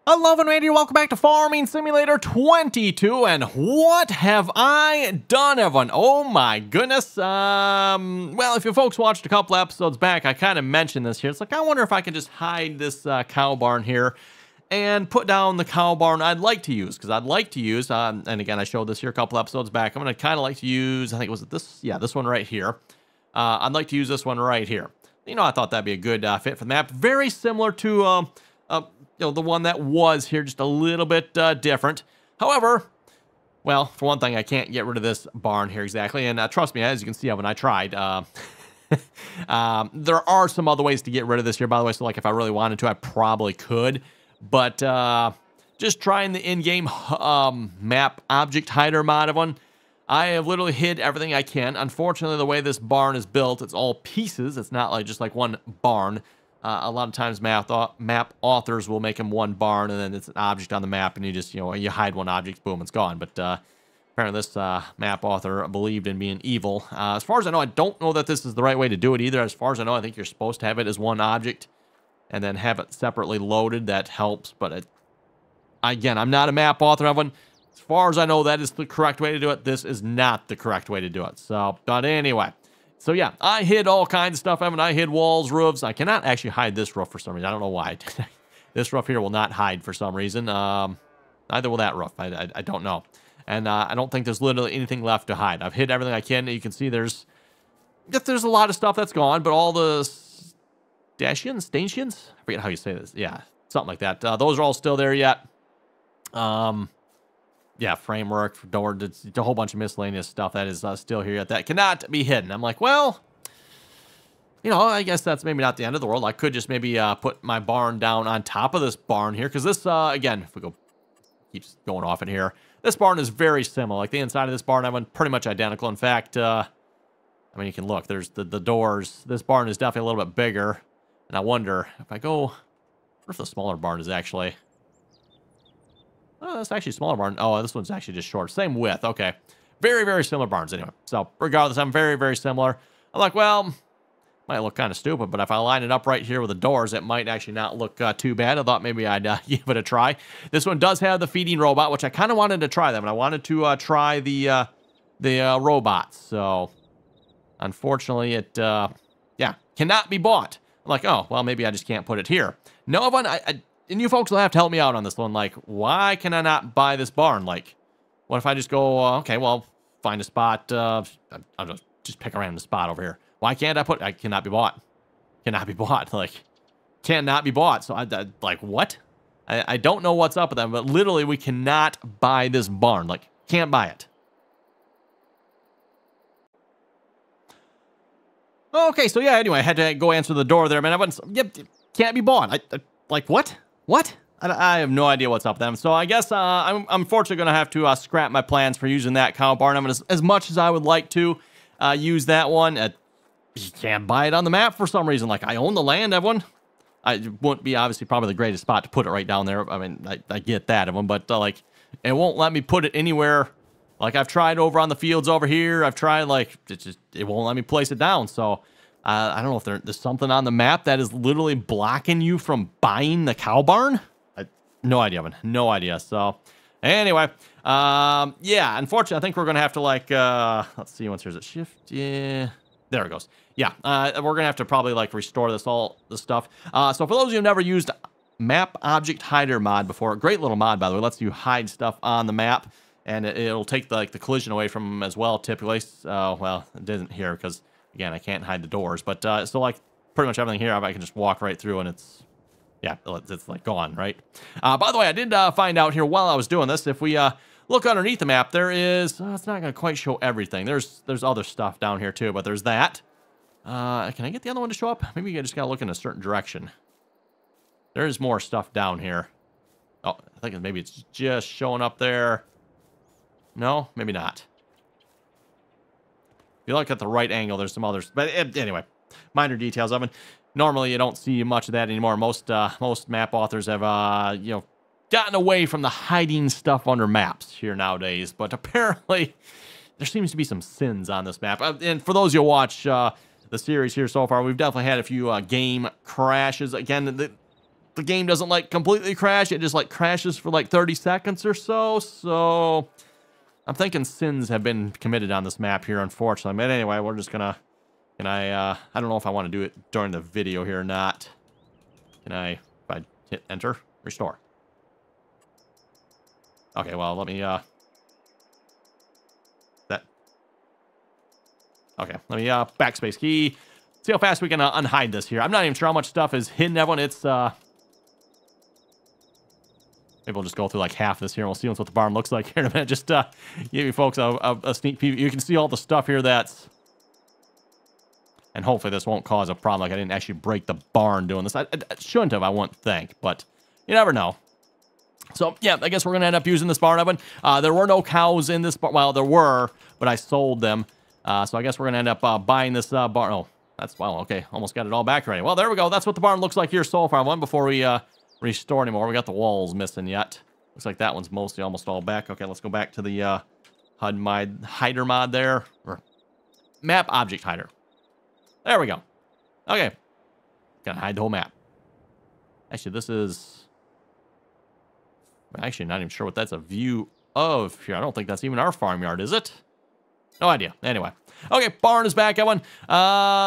Hello and Randy, welcome back to Farming Simulator 22, and what have I done, everyone? Oh my goodness. Well, if you folks watched a couple episodes back, I kind of mentioned this here. It's like, I wonder if I can just hide this cow barn here and put down the cow barn I'd like to use, because I'd like to use, and again, I showed this here a couple episodes back, I'm going to kind of like to use, I think it was this, yeah, this one right here. I'd like to use this one right here. You know, I thought that'd be a good fit for the map. Very similar to, you know, the one that was here, just a little bit different. However, well, for one thing, I can't get rid of this barn here exactly. And trust me, as you can see when I tried, there are some other ways to get rid of this here, by the way. So, like, if I really wanted to, I probably could. But just trying the in-game map object hider mod of one, I have literally hid everything I can. Unfortunately, the way this barn is built, it's all pieces. It's not like just like one barn. A lot of times map authors will make them one barn and then it's an object on the map and you just, you know, you hide one object, boom, it's gone. But apparently this map author believed in being evil. As far as I know, I don't know that this is the right way to do it either. As far as I know, I think you're supposed to have it as one object and then have it separately loaded. That helps. But again, I'm not a map author of one. As far as I know, that is the correct way to do it. This is not the correct way to do it. So, but anyway. So yeah, I hid all kinds of stuff. I hid walls, roofs. I cannot actually hide this roof for some reason. I don't know why. This roof here will not hide for some reason. Neither will that roof. I don't know. And I don't think there's literally anything left to hide. I've hid everything I can. You can see there's a lot of stuff that's gone, but all the stanchions? I forget how you say this. Yeah, something like that. Those are all still there yet. Yeah, framework, door, it's a whole bunch of miscellaneous stuff that is still here yet that cannot be hidden. I'm like, well, you know, I guess that's maybe not the end of the world. I could just maybe put my barn down on top of this barn here, because this, again, if we go, keeps going off in here, this barn is very similar. Like the inside of this barn, I went pretty much identical. In fact, I mean, you can look, there's the doors. This barn is definitely a little bit bigger, and I wonder if I go, what if the smaller barn is actually... Oh, that's actually a smaller barn. Oh, this one's actually just short. Same width. Okay. Very, very similar barns anyway. So, regardless, I'm very, very similar. I'm like, well, might look kind of stupid, but if I line it up right here with the doors, it might actually not look too bad. I thought maybe I'd give it a try. This one does have the feeding robot, which I kind of wanted to try that, but I wanted to try the robots. So, unfortunately, it, yeah, cannot be bought. I'm like, oh, well, maybe I just can't put it here. No, and you folks will have to help me out on this one. Like, why can I not buy this barn? Like, what if I just go, okay, well, find a spot. I'll just pick a random spot over here. Why can't I cannot be bought. Cannot be bought. Like, cannot be bought. So, like, what? I don't know what's up with them, but literally we cannot buy this barn. Like, can't buy it. Okay, so yeah, anyway, I had to go answer the door there, man. I went, yep, can't be bought. Like, what? What? I have no idea what's up with them. So I guess I'm unfortunately going to have to scrap my plans for using that cow barn. As much as I would like to use that one, you can't buy it on the map for some reason. Like, I own the land, everyone. It wouldn't be obviously probably the greatest spot to put it right down there. I mean, I get that, everyone, but like, it won't let me put it anywhere. Like, I've tried over on the fields over here. I've tried, like, it won't let me place it down. So I don't know if there's something on the map that is literally blocking you from buying the cow barn. No idea, man. No idea. So, anyway, yeah, unfortunately, I think we're going to have to, like, let's see, once there's a shift. Yeah, there it goes. Yeah, we're going to have to probably, like, restore this stuff. So, for those of you who've never used Map Object Hider mod before, great little mod, by the way, lets you hide stuff on the map, and it'll take, the collision away from them as well, typically. Well, it didn't here, because... Again, I can't hide the doors, but so like pretty much everything here, I can just walk right through and it's, yeah, it's like gone, right? By the way, I did find out here while I was doing this, if we look underneath the map, there is, it's not going to quite show everything. There's other stuff down here too, but there's that. Can I get the other one to show up? Maybe you just got to look in a certain direction. There's more stuff down here. Oh, I think maybe it's just showing up there. No, maybe not. If you look at the right angle, there's some others. But anyway, minor details of it. Normally, you don't see much of that anymore. Most map authors have, you know, gotten away from the hiding stuff under maps here nowadays. But apparently, there seems to be some sins on this map. And for those who watch the series here so far, we've definitely had a few game crashes. Again, the game doesn't like completely crash. It just like crashes for like 30 seconds or so. So I'm thinking sins have been committed on this map here, unfortunately. But anyway, we're just gonna, I don't know if I want to do it during the video here or not. If I hit enter, restore. Okay, well, let me, okay, let me, backspace key. See how fast we can unhide this here. I'm not even sure how much stuff is hidden, everyone. It's, maybe we'll just go through like half this here and we'll see what the barn looks like here in a minute. Just, give you folks a sneak peek. You can see all the stuff here that's, and hopefully this won't cause a problem. Like I didn't actually break the barn doing this. I shouldn't have, I wouldn't think, but you never know. So, yeah, I guess we're going to end up using this barn oven. There were no cows in this barn. Well, there were, but I sold them. So I guess we're going to end up buying this barn. Oh, that's, well, okay. Almost got it all back already. Well, there we go. That's what the barn looks like here so far. One before we restore anymore. We got the walls missing yet. Looks like that one's mostly almost all back. Okay, let's go back to the HUD hider mod there. Or map object hider. There we go. Okay. Gonna hide the whole map. Actually, this is... I'm actually not even sure what that's a view of here. I don't think that's even our farmyard, is it? No idea. Anyway. Okay, barn is back, everyone.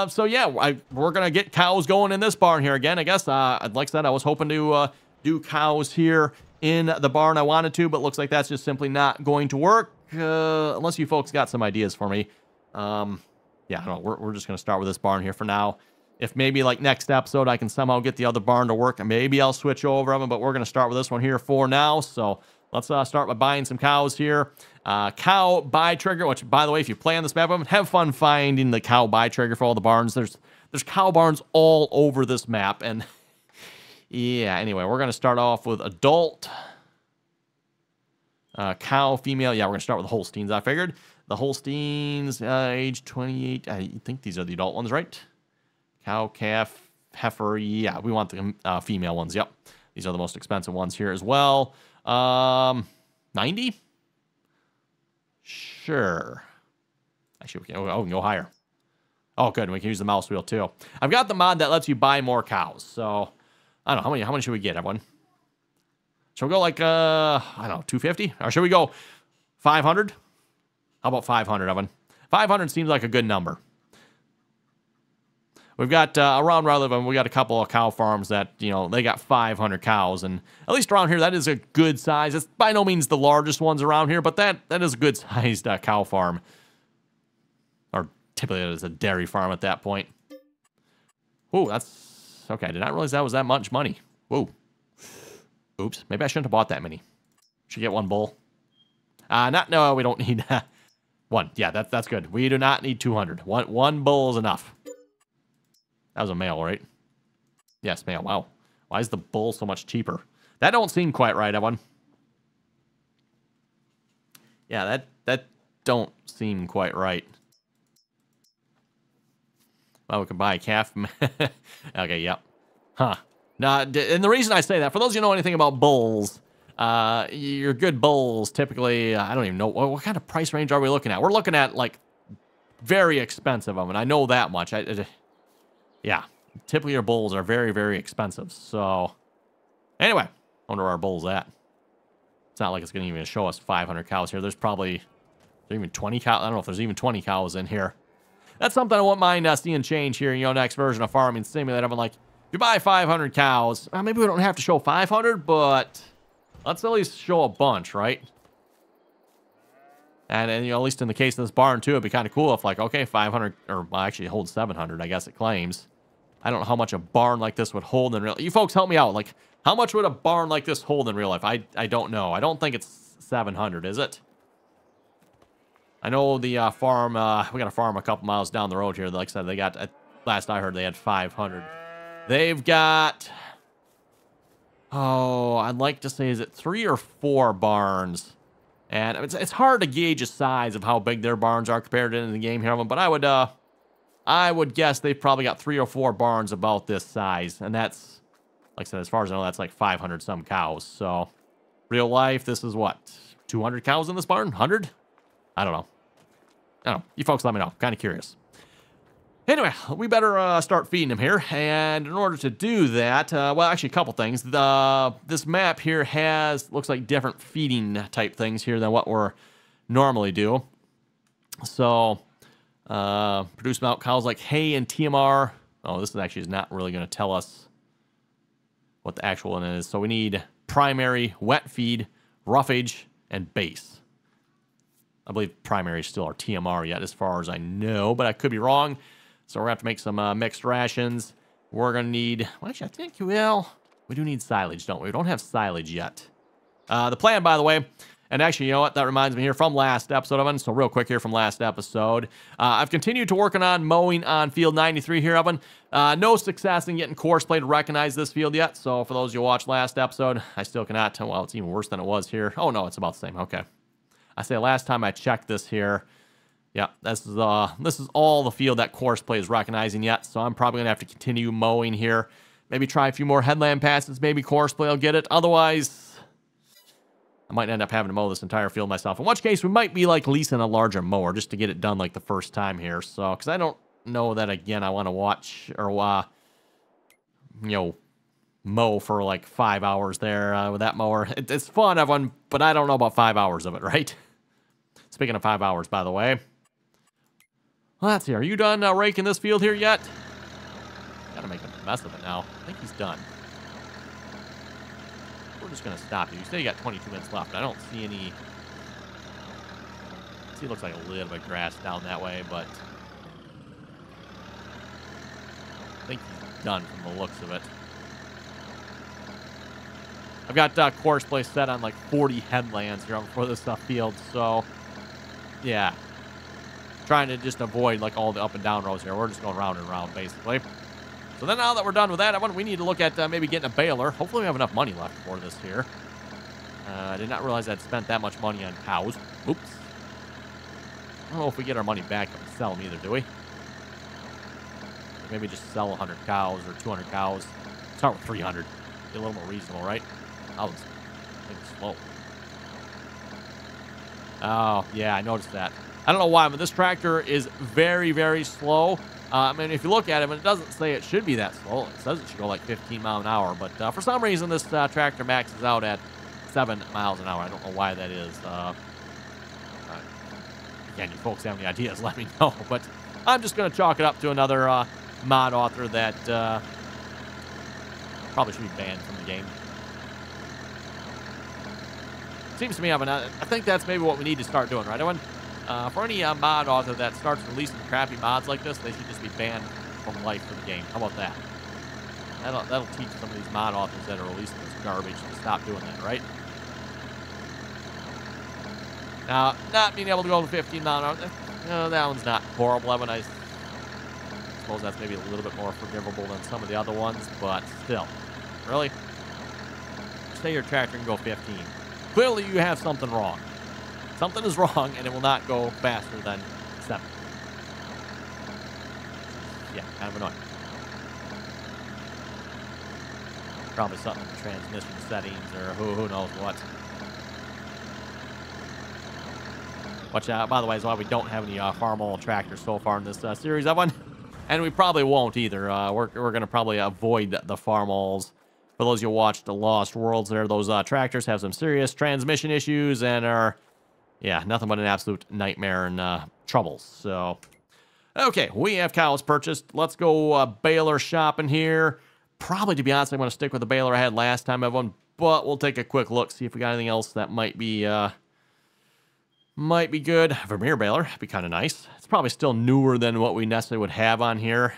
So, yeah, we're going to get cows going in this barn here again. I guess, like I said, I was hoping to do cows here in the barn. I wanted to, but looks like that's just simply not going to work. Unless you folks got some ideas for me. Yeah, I don't know. We're just going to start with this barn here for now. If maybe like next episode I can somehow get the other barn to work, and maybe I'll switch over them, but we're going to start with this one here for now. So let's start by buying some cows here. Cow buy trigger, which by the way, if you play on this map, have fun finding the cow buy trigger for all the barns. There's cow barns all over this map. And yeah, anyway, we're going to start off with adult. Cow, female. Yeah, we're going to start with the Holsteins, I figured. The Holsteins, age 28. I think these are the adult ones, right? Cow, calf, heifer. Yeah, we want the female ones. Yep. These are the most expensive ones here as well. 90? Sure. Actually, we can go higher. Oh, good. We can use the mouse wheel, too. I've got the mod that lets you buy more cows. So, I don't know. How many should we get, everyone? Should we go like, I don't know, 250? Or should we go 500? How about 500, Evan? 500 seems like a good number. We've got, around where I live, we got a couple of cow farms that, you know, they got 500 cows. And at least around here, that is a good size. It's by no means the largest ones around here, but that is a good-sized cow farm. Or typically it is a dairy farm at that point. Ooh, that's... Okay, I did not realize that was that much money. Whoa. Oops, maybe I shouldn't have bought that many. Should get one bull. No, we don't need... one. Yeah, that's good. We do not need 200. One bull is enough. That was a male, right? Yes, male. Wow. Why is the bull so much cheaper? That don't seem quite right, everyone. Yeah, that don't seem quite right. Well, we can buy a calf. Okay, yep. Huh. Now, and the reason I say that, for those of you who know anything about bulls, your good bulls typically, I don't even know, what kind of price range are we looking at? We're looking at, like, very expensive of them, and I know that much. Yeah, typically your bulls are very, very expensive. So, anyway, I wonder where our bull's at. It's not like it's going to even show us 500 cows here. There's probably even 20 cows. I don't know if there's even 20 cows in here. That's something I wouldn't mind seeing change here in your next version of Farming Simulator. I'm like, if you buy 500 cows, maybe we don't have to show 500, but let's at least show a bunch, right? And you know, at least in the case of this barn, too, it'd be kind of cool if, like, okay, 500, or well, actually it holds 700, I guess it claims. I don't know how much a barn like this would hold in real life. You folks help me out. Like, how much would a barn like this hold in real life? I don't know. I don't think it's 700, is it? I know the farm, we got a farm a couple miles down the road here. Like I said, they got, last I heard, they had 500. They've got, oh, I'd like to say, is it 3 or 4 barns? And it's hard to gauge the size of how big their barns are compared to the game here, but I would guess they've probably got 3 or 4 barns about this size, and that's, like I said, as far as I know, that's like 500 some cows. So, real life, this is what, 200 cows in this barn? 100? I don't know. You folks let me know. Kind of curious. Anyway, we better start feeding him here, and in order to do that, well, actually, a couple things. This map here looks like different feeding type things here than what we're normally do. So, produce milk cows like hay and TMR. Oh, this is not really going to tell us what the actual one is. So we need primary, wet feed, roughage, and base. I believe primary is still our TMR yet, as far as I know, but I could be wrong. So we're going to have to make some mixed rations. We're going to need... Well, actually, I think, well, we do need silage, don't we? We don't have silage yet. The plan, by the way... And actually, you know what? That reminds me here from last episode, Evan. So real quick here from last episode. I've continued to working on mowing on field 93 here, Evan. No success in getting course play to recognize this field yet. So for those you watched last episode, I still cannot tell. Well, it's even worse than it was here. Oh, no, it's about the same. Okay. I say last time I checked this here. Yeah, this is all the field that course play is recognizing yet. So I'm probably going to have to continue mowing here. Maybe try a few more headland passes. Maybe course play will get it. Otherwise... I might end up having to mow this entire field myself. In which case, we might be like leasing a larger mower just to get it done like the first time here. So, because I don't know that, again, I want to watch or, you know, mow for like 5 hours there with that mower. It's fun, everyone, but I don't know about 5 hours of it, right? Speaking of 5 hours, by the way. Well, let's see. Are you done raking this field here yet? Gotta make a mess of it now. I think he's done. We're just going to stop you. You say you got 22 minutes left. I don't see any... See, it looks like a little bit of grass down that way, but... I think he's done from the looks of it. I've got course play set on like 40 headlands here before this field, so... Yeah. Trying to just avoid like all the up and down rows here. We're just going round and round, basically. So then now that we're done with that, we need to look at maybe getting a baler. Hopefully we have enough money left for this here. I did not realize I'd spent that much money on cows. Oops. I don't know if we get our money back if we sell them either, do we? Maybe just sell 100 cows or 200 cows. Start with 300. Be a little more reasonable, right? I was thinking slow. Oh, yeah, I noticed that. I don't know why, but this tractor is very, very slow. I mean, if you look at it, it doesn't say it should be that slow. It says it should go like 15 miles an hour. But for some reason, this tractor maxes out at 7 miles an hour. I don't know why that is. Again, you folks have any ideas, let me know. But I'm just going to chalk it up to another mod author that probably should be banned from the game. Seems to me, I think that's maybe what we need to start doing, right, Owen? For any mod author that starts releasing crappy mods like this, they should just be banned from life for the game. How about that? That'll teach some of these mod authors that are releasing this garbage to stop doing that, right? Now, not being able to go to 15 miles an hour, that one's not horrible. I suppose that's maybe a little bit more forgivable than some of the other ones, but still. Really? Say your tractor can go 15. Clearly you have something wrong. Something is wrong, and it will not go faster than 7. Yeah, kind of annoying. Probably something in the transmission settings, or who knows what. Watch out, by the way, is why we don't have any farm-all tractors so far in this series, everyone. And we probably won't either. We're going to probably avoid the farm-alls. For those who watched the Lost Worlds there, those tractors have some serious transmission issues and are... Yeah, nothing but an absolute nightmare and troubles. So, okay, we have cows purchased. Let's go baler shopping here. Probably, to be honest, I'm going to stick with the baler I had last time, everyone. But we'll take a quick look, see if we got anything else that might be good. Vermeer baler, be kind of nice. It's probably still newer than what we necessarily would have on here.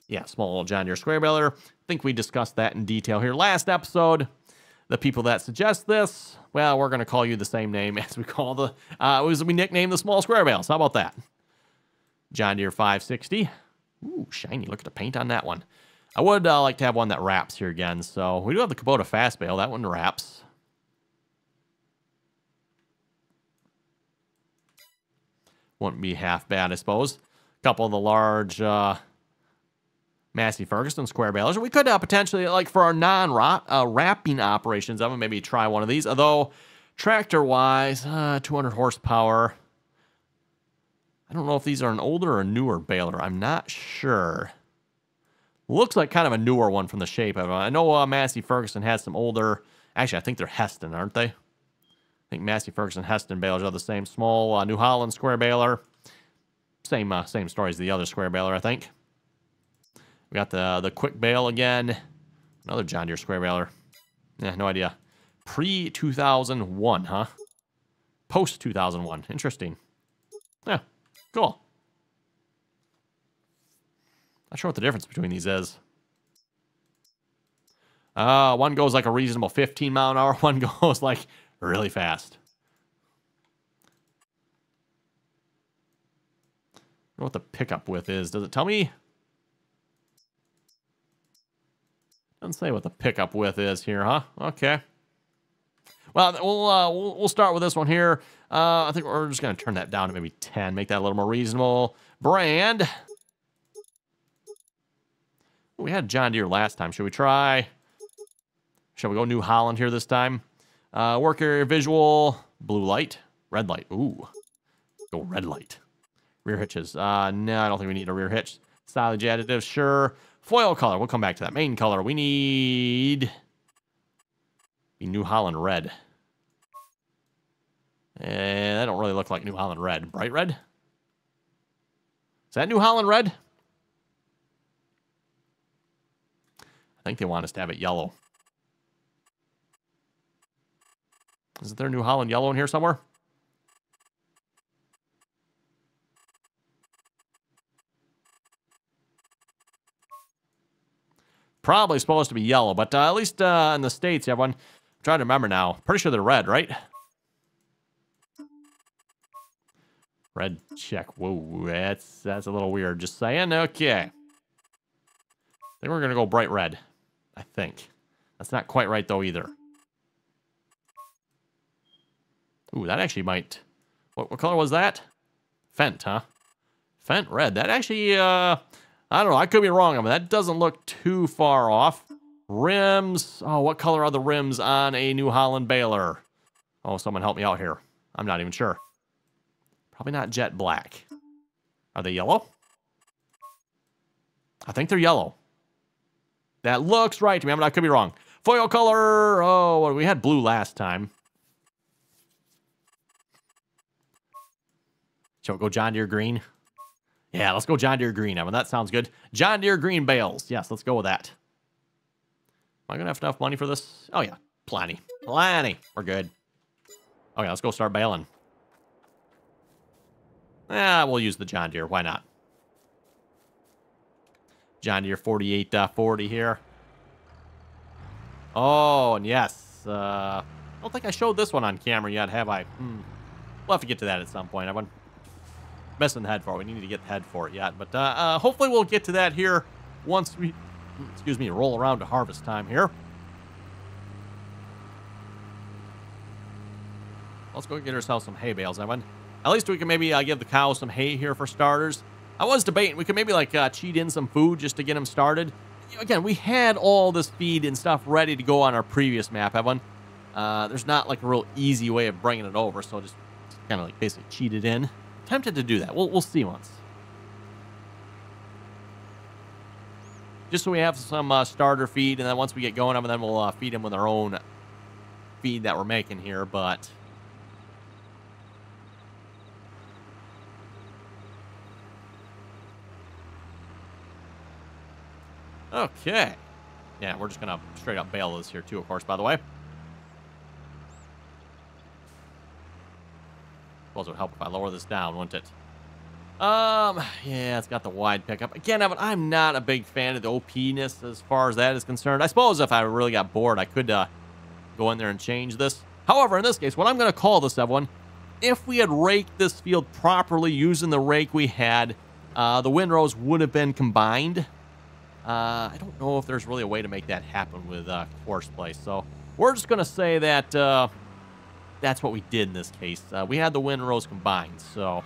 Yeah, small John Deere square baler. I think we discussed that in detail here last episode. The people that suggest this, well, we're going to call you the same name as we call the, we nickname the small square bales. How about that? John Deere 560. Ooh, shiny. Look at the paint on that one. I would like to have one that wraps here again. So we do have the Kubota fast bale. That one wraps. Wouldn't be half bad, I suppose. A couple of the large Massey Ferguson square balers. We could potentially, like for our non-wrapping operations, I would maybe try one of these. Although, tractor-wise, 200 horsepower. I don't know if these are an older or newer baler. I'm not sure. Looks like kind of a newer one from the shape of it. I know Massey Ferguson has some older. Actually, I think they're Heston, aren't they? I think Massey Ferguson Heston balers are the same. Small New Holland square baler. Same story as the other square baler, I think. We got the quick bale again. Another John Deere square baler. Yeah, no idea. Pre-2001, huh? Post-2001. Interesting. Yeah, cool. Not sure what the difference between these is. One goes like a reasonable 15 mile an hour. One goes like really fast. I don't know what the pickup width is. Does it tell me? Doesn't say what the pickup width is here, huh? Okay. Well, we'll start with this one here. I think we're just going to turn that down to maybe 10. Make that a little more reasonable. Brand. We had John Deere last time. Should we try? Shall we go New Holland here this time? Work area visual. Blue light. Red light. Ooh. Go red light. Rear hitches. No, I don't think we need a rear hitch. Silage additives. Sure. Foil color. We'll come back to that. Main color. We need the New Holland red. And that don't really look like New Holland red. Bright red? Is that New Holland red? I think they want us to have it yellow. Isn't there New Holland yellow in here somewhere? Probably supposed to be yellow, but at least in the States, everyone. I'm trying to remember now. Pretty sure they're red, right? Red check. Whoa, that's a little weird. Just saying. Okay. I think we're going to go bright red. I think. That's not quite right, though, either. Ooh, that actually might... What color was that? Fent, huh? Fent red. That actually, I don't know. I could be wrong. I mean, that doesn't look too far off. Rims. Oh, what color are the rims on a New Holland baler? Oh, someone help me out here. I'm not even sure. Probably not jet black. Are they yellow? I think they're yellow. That looks right to me. I mean, I could be wrong. Foil color. Oh, we had blue last time. Shall we go John Deere green? Yeah, let's go John Deere green. I mean, that sounds good. John Deere green bales. Yes, let's go with that. Am I going to have enough money for this? Oh, yeah. Plenty. Plenty. We're good. Okay, let's go start baling. We'll use the John Deere. Why not? John Deere 4840 here. Oh, and yes. I don't think I showed this one on camera yet, have I? We'll have to get to that at some point. I've missing the head for it. We need to get the head for it yet. But hopefully we'll get to that here once we, roll around to harvest time here. Let's go get ourselves some hay bales, Evan. At least we can maybe give the cows some hay here for starters. I was debating, we could maybe like cheat in some food just to get them started. Again, we had all this feed and stuff ready to go on our previous map, Evan. There's not like a real easy way of bringing it over, so just kind of like basically cheat it in. Tempted to do that. We'll see once. Just so we have some starter feed, and then once we get going, then we'll feed them with our own feed that we're making here, but... Okay. Yeah, we're just going to straight up bale this here too, of course, by the way. Suppose it would help if I lower this down, wouldn't it? Yeah, it's got the wide pickup. Again, I'm not a big fan of the OP-ness as far as that is concerned. I suppose if I really got bored, I could go in there and change this. However, in this case, what I'm going to call this, everyone, if we had raked this field properly using the rake we had, the windrows would have been combined. I don't know if there's really a way to make that happen with course play, so we're just going to say that that's what we did in this case. We had the windrows combined, so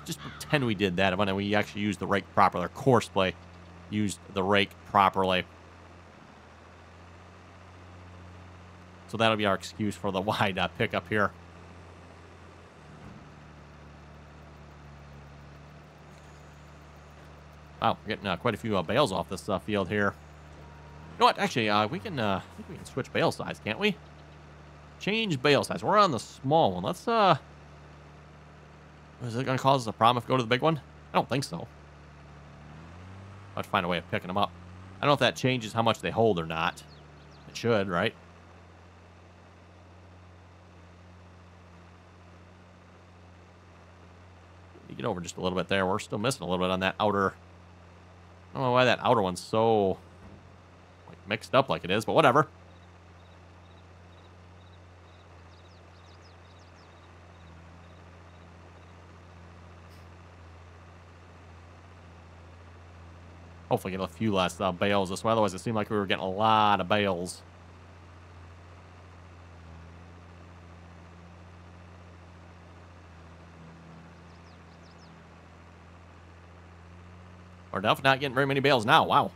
just pretend we did that, and we actually used the rake properly. Our course play used the rake properly. So that'll be our excuse for the wide pickup here. Wow, we're getting quite a few bales off this field here. You know what? Actually, we can. I think we can switch bale size, can't we? Change bale size. We're on the small one. Let's. Is it going to cause us a problem if we go to the big one? I don't think so. I'll have to find a way of picking them up. I don't know if that changes how much they hold or not. It should, right? You get over just a little bit there. We're still missing a little bit on that outer. I don't know why that outer one's so like mixed up like it is, but whatever. Hopefully get a few less bales this way. Otherwise, it seemed like we were getting a lot of bales. We're definitely not getting very many bales now. Wow.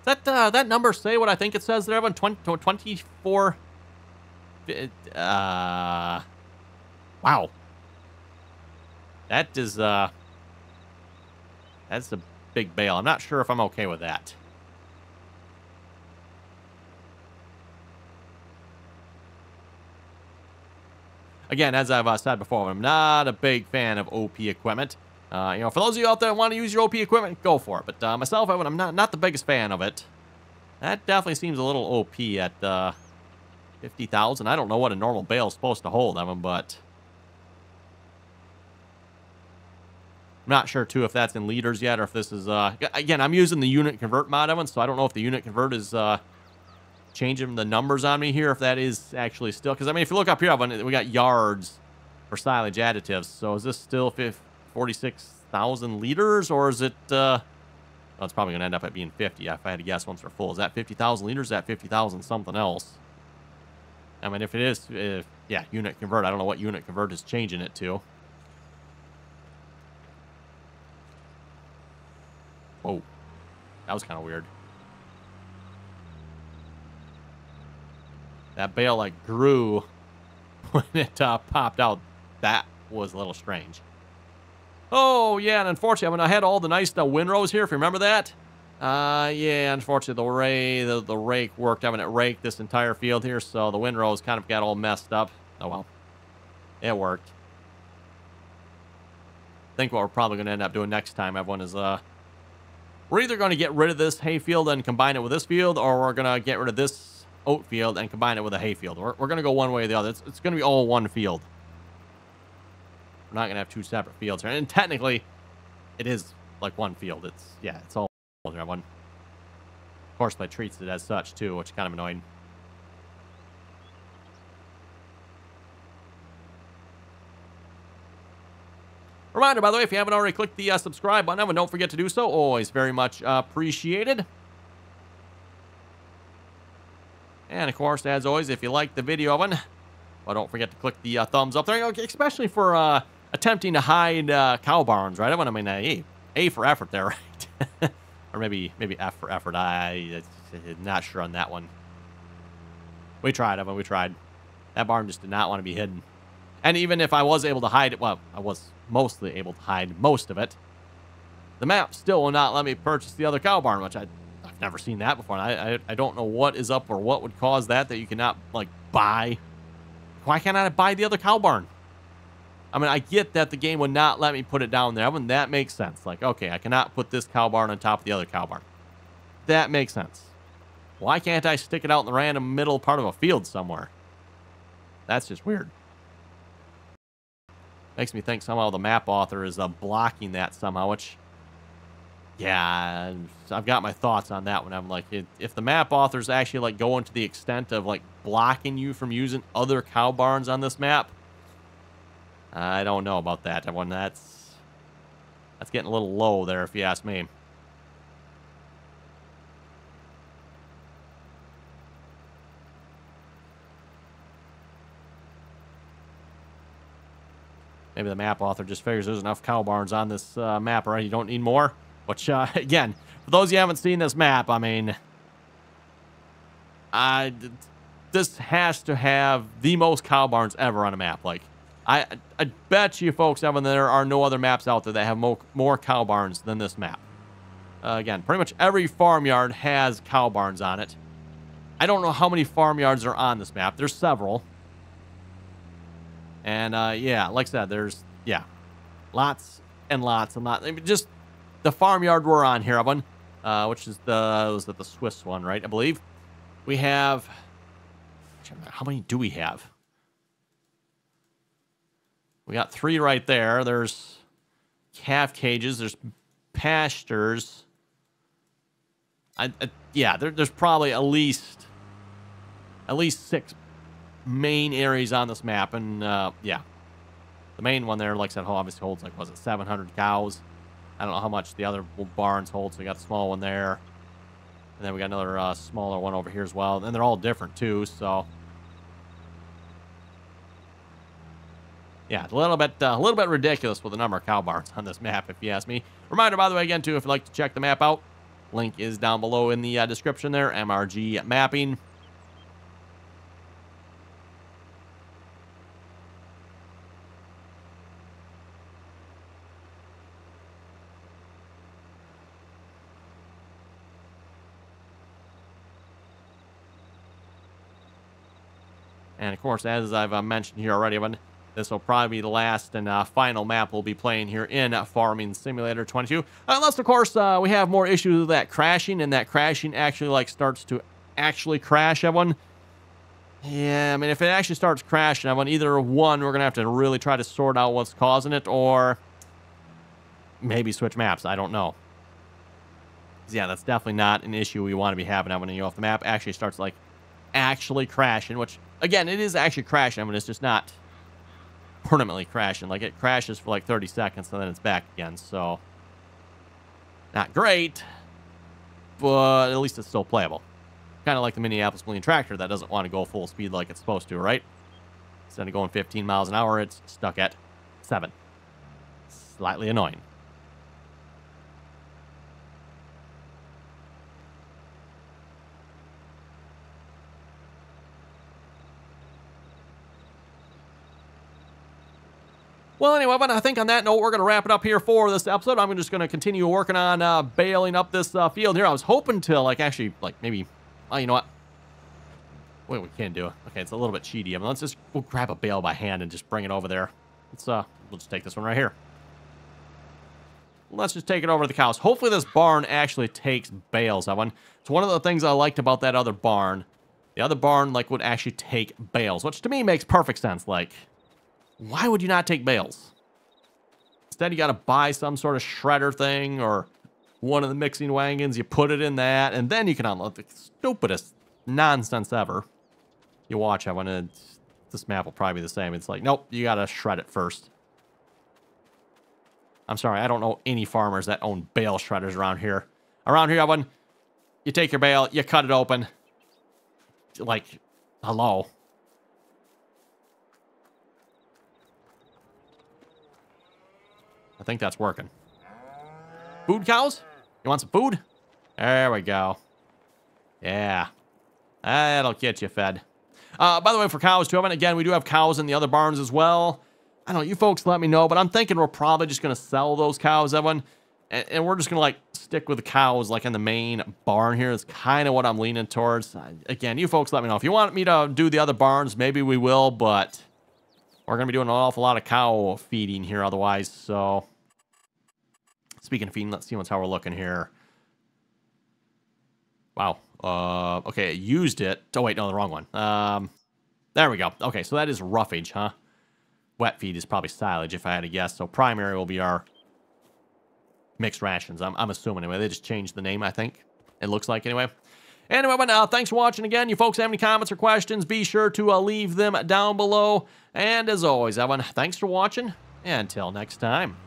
That number say what I think it says there, Evan? 24. Wow. That is that's a big bale. I'm not sure if I'm okay with that. Again, as I've said before, I'm not a big fan of OP equipment. You know, for those of you out there that want to use your OP equipment, go for it. But myself, I'm not the biggest fan of it. That definitely seems a little OP at 50,000. I don't know what a normal bale is supposed to hold, Evan, but I'm not sure, too, if that's in liters yet or if this is... Again, I'm using the unit convert mod, Evan, so I don't know if the unit convert is changing the numbers on me here, if that is actually still... Because, I mean, if you look up here, Evan, we got yards for silage additives. So is this still 46,000 liters, or is it... well, it's probably going to end up at being 50, if I had to guess once they're full. Is that 50,000 liters? Is that 50,000 something else? I mean, if it is... yeah, unit convert. I don't know what unit convert is changing it to. Whoa. That was kind of weird. That bale, like, grew when it popped out. That was a little strange. Oh, yeah, and unfortunately, I mean, I had all the nice windrows here, if you remember that. Yeah, unfortunately, the rake worked. I mean, it raked this entire field here, so the windrows kind of got all messed up. Oh, well. It worked. I think what we're probably going to end up doing next time, everyone, is... we're either going to get rid of this hay field and combine it with this field, or we're going to get rid of this oat field and combine it with a hay field. We're going to go one way or the other. It's going to be all one field. We're not going to have two separate fields here. And technically, it is like one field. It's all one. Of course, they treats it as such, too, which is kind of annoying. Reminder, by the way, if you haven't already clicked the subscribe button, don't forget to do so. Always very much appreciated. And, of course, as always, if you like the video, well, don't forget to click the thumbs up there, especially for attempting to hide cow barns, right? I mean, A for effort there, right? Or maybe F for effort. I'm not sure on that one. We tried, we tried. That barn just did not want to be hidden. And even if I was able to hide it, well, I was mostly able to hide most of it, the map still will not let me purchase the other cow barn, which I've never seen that before. And I don't know what is up or what would cause that you cannot, like, buy. Why can't I buy the other cow barn? I mean, I get that the game would not let me put it down there. I mean, that makes sense. Like, okay, I cannot put this cow barn on top of the other cow barn. That makes sense. Why can't I stick it out in the random middle part of a field somewhere? That's just weird. Makes me think somehow the map author is blocking that somehow, which, yeah, I've got my thoughts on that one. I'm like, if the map author's actually, like, going to the extent of, like, blocking you from using other cow barns on this map, I don't know about that one. That's getting a little low there, if you ask me. Maybe the map author just figures there's enough cow barns on this map already. You don't need more. Which, again, for those of you who haven't seen this map, I mean, this has to have the most cow barns ever on a map. Like, I bet you folks, Evan, there are no other maps out there that have more cow barns than this map. Again, pretty much every farmyard has cow barns on it. I don't know how many farmyards are on this map. There's several. And, yeah, like I said, there's, yeah, lots and lots and lots. I mean, just the farmyard we're on here, Evan, which is was the Swiss one, right? I believe. We have, how many do we have? We got 3 right there. There's calf cages. There's pastures. Yeah, there's probably at least 6 main areas on this map. And, yeah, the main one there, like I said, obviously holds, like, was it 700 cows? I don't know how much the other barns hold, so we got the small one there. And then we got another smaller one over here as well. And they're all different, too, so... Yeah, a little bit ridiculous with the number of cow barns on this map, if you ask me. Reminder, by the way, again, too, if you'd like to check the map out, link is down below in the description there, MRG Mapping. And, of course, as I've mentioned here already, this will probably be the last and final map we'll be playing here in Farming Simulator 22. Unless, of course, we have more issues with that crashing, and that crashing actually, like, starts to actually crash, everyone. Yeah, I mean, if it actually starts crashing, everyone, either one, we're going to have to really try to sort out what's causing it, or maybe switch maps. I don't know. Yeah, that's definitely not an issue we want to be having, everyone. You know, if the map actually starts, like, actually crashing, which, again, it is actually crashing. I mean, it's just not permanently crashing. Like, it crashes for like 30 seconds and then it's back again, so not great, but at least it's still playable. Kind of like the Minneapolis Million tractor that doesn't want to go full speed like it's supposed to, right? Instead of going 15 miles an hour, it's stuck at 7. Slightly annoying. Well, anyway, but I think on that note, we're going to wrap it up here for this episode. I'm just going to continue working on bailing up this field here. I was hoping to, like, actually, like, maybe, oh, you know what? Wait, we can't do it. Okay, it's a little bit cheaty. I mean, we'll grab a bale by hand and just bring it over there. We'll just take this one right here. Let's just take it over to the cows. Hopefully this barn actually takes bales, that one. It's one of the things I liked about that other barn. The other barn, like, would actually take bales, which to me makes perfect sense, like... Why would you not take bales? Instead, you got to buy some sort of shredder thing or one of the mixing wagons. You put it in that, and then you can unload the stupidest nonsense ever. You watch that one, this map will probably be the same. It's like, nope, you got to shred it first. I'm sorry, I don't know any farmers that own bale shredders around here. Around here, everyone, you take your bale, you cut it open. Like, hello. I think that's working. Food cows? You want some food? There we go. Yeah. That'll get you fed. By the way, for cows too, again, we do have cows in the other barns as well. I don't know, you folks let me know, but I'm thinking we're probably just going to sell those cows, Evan. And we're just going to, like, stick with the cows, like, in the main barn here. It's kind of what I'm leaning towards. Again, you folks let me know. If you want me to do the other barns, maybe we will, but... We're going to be doing an awful lot of cow feeding here otherwise, so... Speaking of feeding, let's see how we're looking here. Wow. Okay, it used it. Oh, wait, no, the wrong one. There we go. Okay, so that is roughage, huh? Wet feed is probably silage, if I had to guess. So primary will be our mixed rations. I'm assuming, anyway. They just changed the name, I think. It looks like, anyway. Anyway, but thanks for watching again. You folks have any comments or questions, be sure to leave them down below. And as always, everyone, thanks for watching. And until next time.